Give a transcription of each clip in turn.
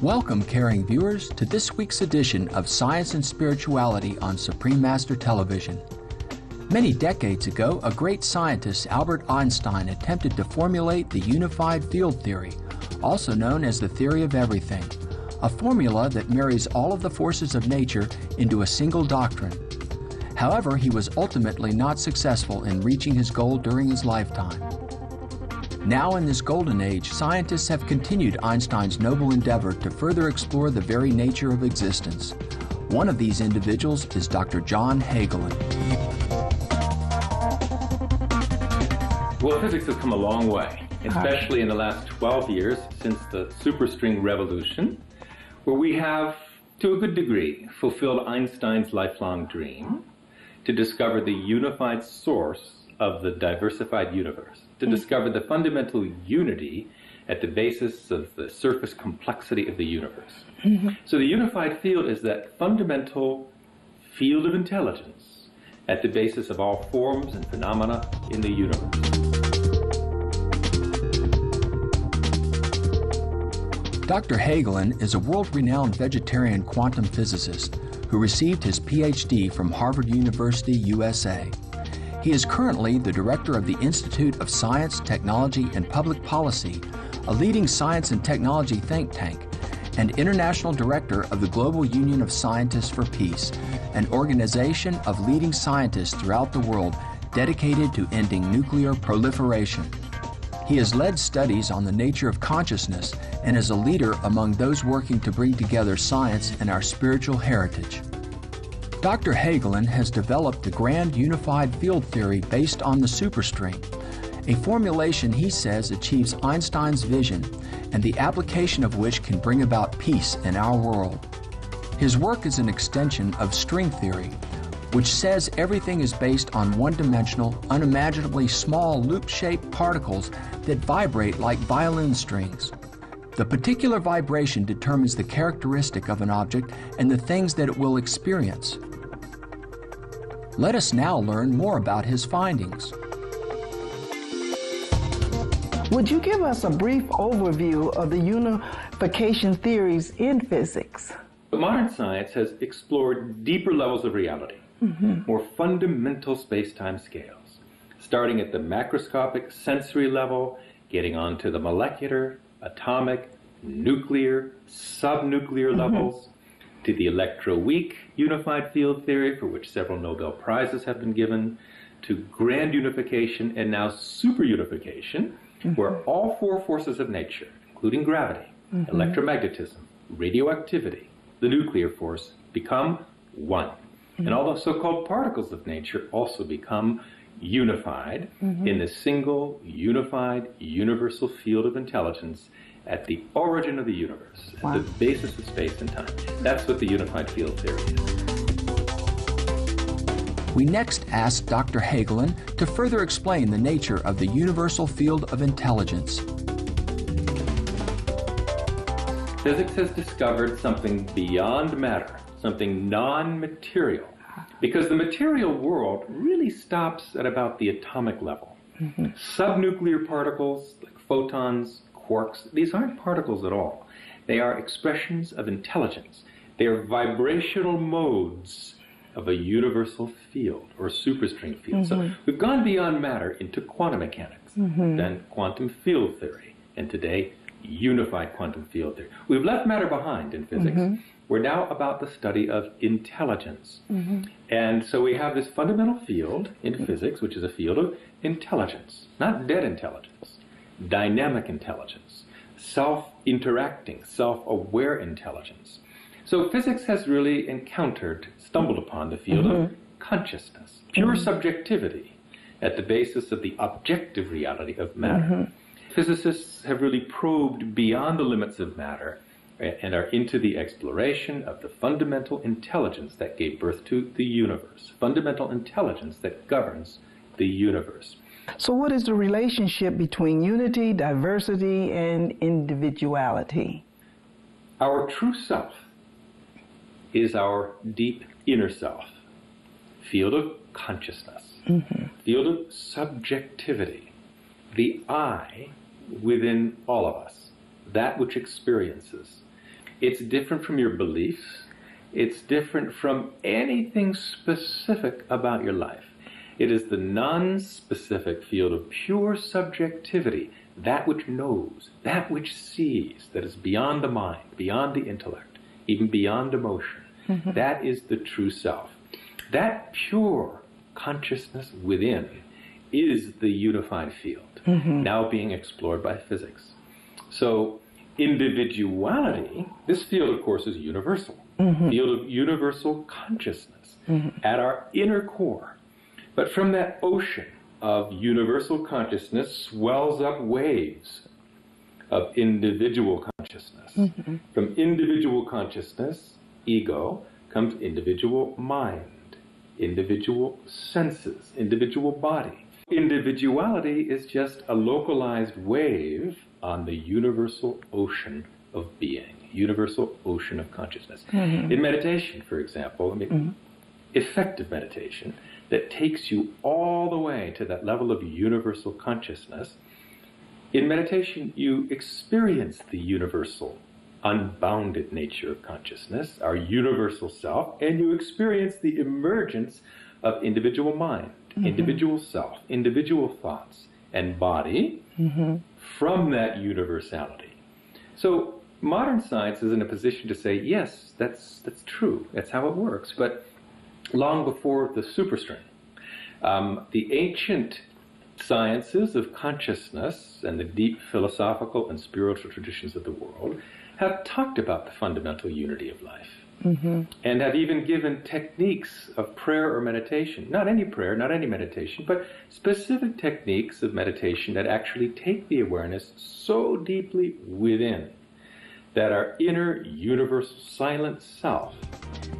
Welcome, caring viewers, to this week's edition of Science and Spirituality on Supreme Master Television. Many decades ago, a great scientist, Albert Einstein, attempted to formulate the unified field theory, also known as the theory of everything, a formula that marries all of the forces of nature into a single doctrine. However, he was ultimately not successful in reaching his goal during his lifetime. Now in this golden age, scientists have continued Einstein's noble endeavor to further explore the very nature of existence. One of these individuals is Dr. John Hagelin. Well, physics has come a long way, especially in the last 12 years since the Superstring revolution, where we have, to a good degree, fulfilled Einstein's lifelong dream to discover the unified source of the diversified universe, to discover the fundamental unity at the basis of the surface complexity of the universe. So the unified field is that fundamental field of intelligence at the basis of all forms and phenomena in the universe. Dr. Hagelin is a world-renowned vegetarian quantum physicist who received his PhD from Harvard University, USA. He is currently the director of the Institute of Science, Technology, and Public Policy, a leading science and technology think tank, and international director of the Global Union of Scientists for Peace, an organization of leading scientists throughout the world dedicated to ending nuclear proliferation. He has led studies on the nature of consciousness and is a leader among those working to bring together science and our spiritual heritage. Dr. Hagelin has developed the grand unified field theory based on the superstring, a formulation he says achieves Einstein's vision and the application of which can bring about peace in our world. His work is an extension of string theory, which says everything is based on one-dimensional, unimaginably small loop-shaped particles that vibrate like violin strings. The particular vibration determines the characteristic of an object and the things that it will experience. Let us now learn more about his findings. Would you give us a brief overview of the unification theories in physics? Modern science has explored deeper levels of reality, more fundamental space-time scales, starting at the macroscopic sensory level, getting on to the molecular, atomic, nuclear, subnuclear levels, to the electroweak unified field theory, for which several Nobel Prizes have been given, to grand unification and now super unification, where all four forces of nature, including gravity, electromagnetism, radioactivity, the nuclear force, become one. And all the so-called particles of nature also become unified in the single, unified, universal field of intelligence at the origin of the universe, at the basis of space and time. That's what the unified field theory is. We next asked Dr. Hagelin to further explain the nature of the universal field of intelligence. Physics has discovered something beyond matter, something non-material, because the material world really stops at about the atomic level. Subnuclear particles, like photons, quarks, these aren't particles at all. They are expressions of intelligence. They are vibrational modes of a universal field or superstring field. So we've gone beyond matter into quantum mechanics, then quantum field theory, and today unified quantum field theory. We've left matter behind in physics. We're now about the study of intelligence. And so we have this fundamental field in physics, which is a field of intelligence, not dead intelligence, dynamic intelligence, self-interacting, self-aware intelligence. So physics has really stumbled upon the field of consciousness, pure subjectivity at the basis of the objective reality of matter. Physicists have really probed beyond the limits of matter and are into the exploration of the fundamental intelligence that gave birth to the universe, fundamental intelligence that governs the universe. So what is the relationship between unity, diversity, and individuality? Our true self is our deep inner self, field of consciousness, field of subjectivity, the I within all of us, that which experiences. It's different from your beliefs. It's different from anything specific about your life. It is the non-specific field of pure subjectivity, that which knows, that which sees, that is beyond the mind, beyond the intellect, even beyond emotion. That is the true self. That pure consciousness within is the unified field, now being explored by physics. So individuality, this field, of course, is universal, field of universal consciousness at our inner core. But from that ocean of universal consciousness swells up waves of individual consciousness. From individual consciousness, ego, comes individual mind, individual senses, individual body. Individuality is just a localized wave on the universal ocean of being, universal ocean of consciousness. In meditation, for example, effective meditation that takes you all the way to that level of universal consciousness, in meditation you experience the universal, unbounded nature of consciousness, our universal self, and you experience the emergence of individual mind, individual self, individual thoughts, and body from that universality. So modern science is in a position to say, yes, that's true, that's how it works. But long before the superstring, the ancient sciences of consciousness and the deep philosophical and spiritual traditions of the world have talked about the fundamental unity of life. And have even given techniques of prayer or meditation, not any prayer, not any meditation, but specific techniques of meditation that actually take the awareness so deeply within that our inner universal silent self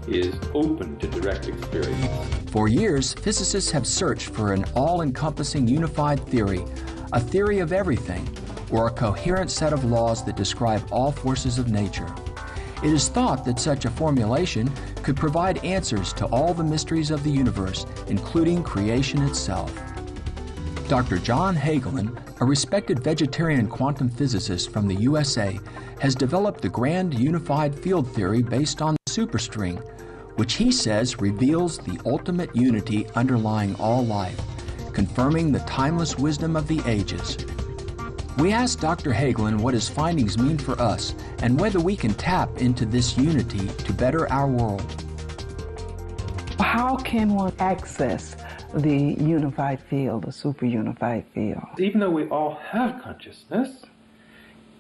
is open to direct experience. For years, physicists have searched for an all-encompassing unified theory, a theory of everything, or a coherent set of laws that describe all forces of nature. It is thought that such a formulation could provide answers to all the mysteries of the universe, including creation itself. Dr. John Hagelin, a respected vegetarian quantum physicist from the USA, has developed the grand unified field theory based on the superstring, which he says reveals the ultimate unity underlying all life, confirming the timeless wisdom of the ages. We asked Dr. Hagelin what his findings mean for us and whether we can tap into this unity to better our world. How can one access the unified field, the super unified field? Even though we all have consciousness,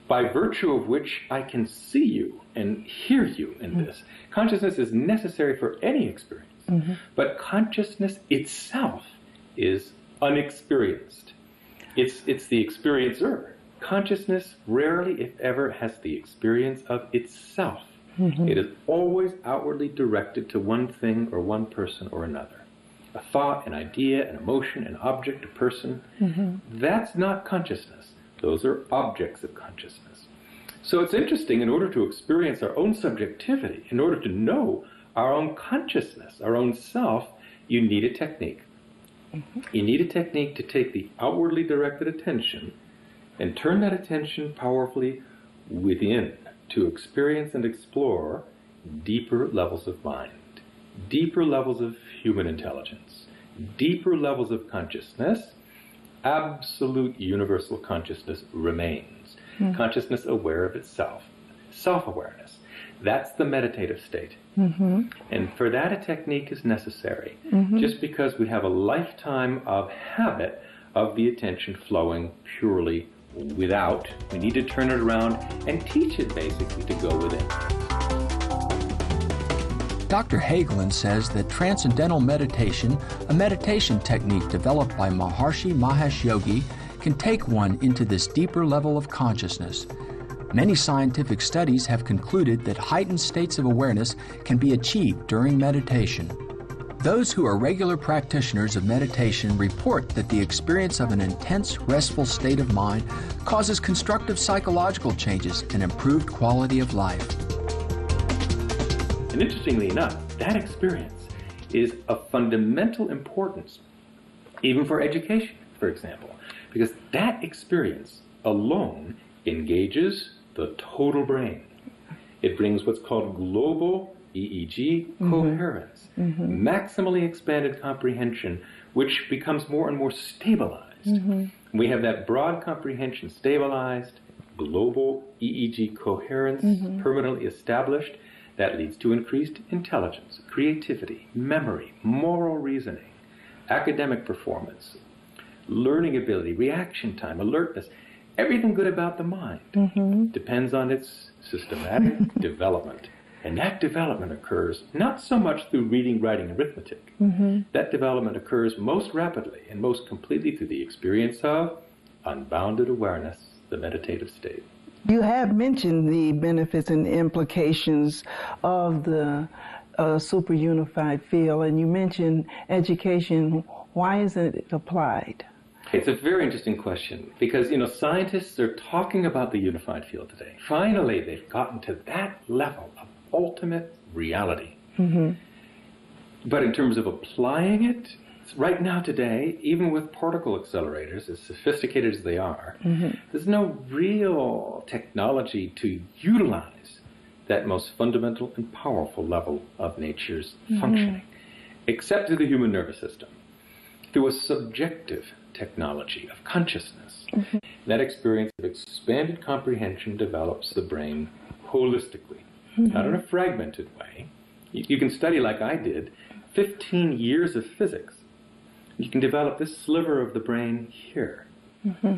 by virtue of which I can see you and hear you in this, consciousness is necessary for any experience, but consciousness itself is unexperienced. It's the experiencer. Consciousness rarely, if ever, has the experience of itself. It is always outwardly directed to one thing or one person or another. A thought, an idea, an emotion, an object, a person. That's not consciousness. Those are objects of consciousness. So it's interesting, in order to experience our own subjectivity, in order to know our own consciousness, our own self, you need a technique. You need a technique to take the outwardly directed attention and turn that attention powerfully within to experience and explore deeper levels of mind, deeper levels of human intelligence, deeper levels of consciousness. Absolute universal consciousness remains. Consciousness aware of itself, self-awareness. That's the meditative state. And for that, a technique is necessary, just because we have a lifetime of habit of the attention flowing purely without. We need to turn it around and teach it basically to go within. Dr. Hagelin says that transcendental meditation, a meditation technique developed by Maharishi Mahesh Yogi, can take one into this deeper level of consciousness. Many scientific studies have concluded that heightened states of awareness can be achieved during meditation. Those who are regular practitioners of meditation report that the experience of an intense, restful state of mind causes constructive psychological changes and improved quality of life. And interestingly enough, that experience is of fundamental importance, even for education, for example, because that experience alone engages the total brain. It brings what's called global EEG coherence, maximally expanded comprehension, which becomes more and more stabilized. We have that broad comprehension stabilized, global EEG coherence permanently established. That leads to increased intelligence, creativity, memory, moral reasoning, academic performance, learning ability, reaction time, alertness. Everything good about the mind depends on its systematic development. And that development occurs not so much through reading, writing, arithmetic. That development occurs most rapidly and most completely through the experience of unbounded awareness, the meditative state. You have mentioned the benefits and implications of the super unified field, and you mentioned education. Why isn't it applied? It's a very interesting question because, scientists are talking about the unified field today. Finally, they've gotten to that level of ultimate reality. But in terms of applying it, right now today, even with particle accelerators, as sophisticated as they are, there's no real technology to utilize that most fundamental and powerful level of nature's functioning, except through the human nervous system, through a subjective technology of consciousness. That experience of expanded comprehension develops the brain holistically, not in a fragmented way. You can study, like I did, 15 years of physics. You can develop this sliver of the brain here.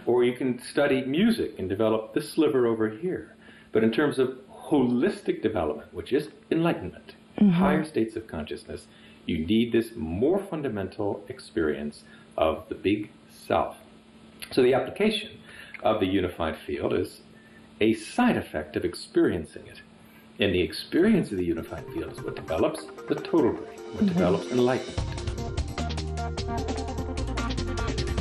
Or you can study music and develop this sliver over here. But in terms of holistic development, which is enlightenment, higher states of consciousness, you need this more fundamental experience of the big self. So the application of the unified field is a side effect of experiencing it. And the experience of the unified field is what develops the total brain, what develops enlightenment.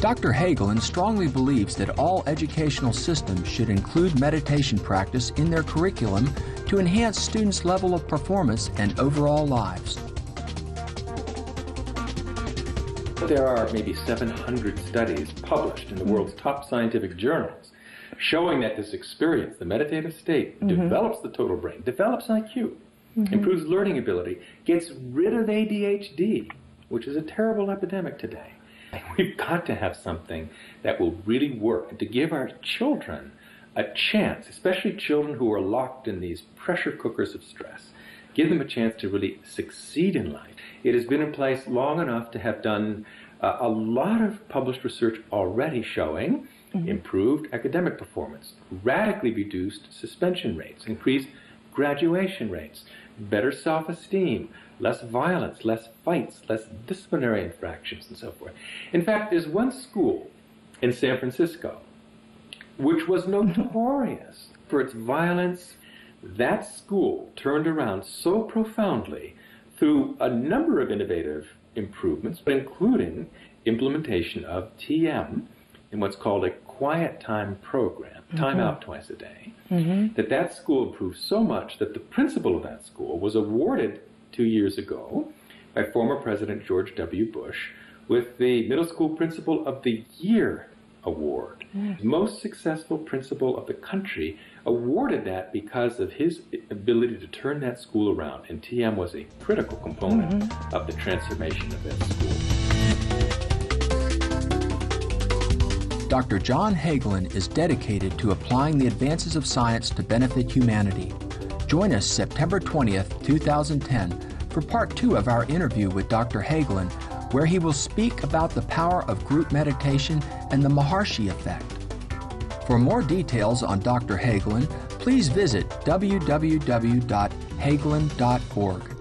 Dr. Hagelin strongly believes that all educational systems should include meditation practice in their curriculum to enhance students' level of performance and overall lives. There are maybe 700 studies published in the world's top scientific journals showing that this experience, the meditative state, develops the total brain, develops IQ, improves learning ability, gets rid of ADHD, which is a terrible epidemic today. We've got to have something that will really work, and to give our children a chance, especially children who are locked in these pressure cookers of stress, give them a chance to really succeed in life. It has been in place long enough to have done a lot of published research already showing improved academic performance, radically reduced suspension rates, increased graduation rates, better self-esteem, less violence, less fights, less disciplinary infractions, and so forth. In fact, there's one school in San Francisco which was notorious for its violence. That school turned around so profoundly through a number of innovative improvements, including implementation of TM in what's called a quiet time program, time out twice a day, that school improved so much that the principal of that school was awarded 2 years ago by former President George W. Bush with the Middle School Principal of the Year award. Most successful principal of the country awarded that because of his ability to turn that school around, and TM was a critical component of the transformation of that school. Dr. John Hagelin is dedicated to applying the advances of science to benefit humanity. Join us September 20th, 2010 for part 2 of our interview with Dr. Hagelin, where he will speak about the power of group meditation and the Maharshi effect. For more details on Dr. Hagelin, please visit www.hagelin.org.